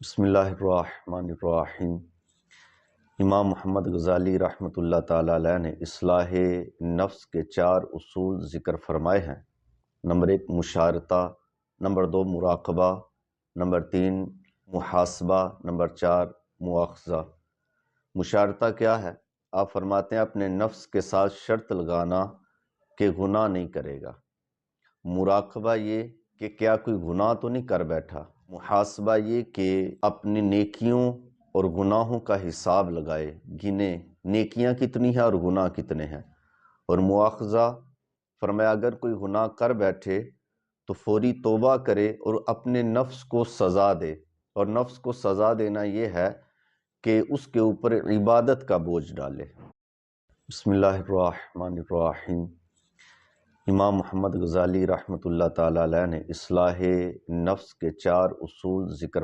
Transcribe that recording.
بسم اللہ الرحمن الرحیم۔ امام محمد غزالی رحمۃ اللہ تعالیٰ علیہ نے اصلاح نفس کے 4 اصول ذکر فرمائے ہیں۔ نمبر 1 مشارطہ، نمبر 2 مراقبہ، نمبر 3 محاسبہ، نمبر 4 مواخذہ۔ مشارطہ کیا ہے؟ آپ فرماتے ہیں اپنے نفس کے ساتھ شرط لگانا کہ گناہ نہیں کرے گا۔ مراقبہ یہ کہ کیا کوئی گناہ تو نہیں کر بیٹھا۔ محاسبہ یہ کہ اپنی نیکیوں اور گناہوں کا حساب لگائے، گنے نیکیاں کتنی ہیں اور گناہ کتنے ہیں۔ اور مواخذہ فرمایا اگر کوئی گناہ کر بیٹھے تو فوری توبہ کرے اور اپنے نفس کو سزا دے، اور نفس کو سزا دینا یہ ہے کہ اس کے اوپر عبادت کا بوجھ ڈالے۔ بسم اللہ الرحمن الرحیم۔ امام محمد غزالی رحمۃ اللہ تعالیٰ علیہ نے اصلاح نفس کے 4 اصول ذکر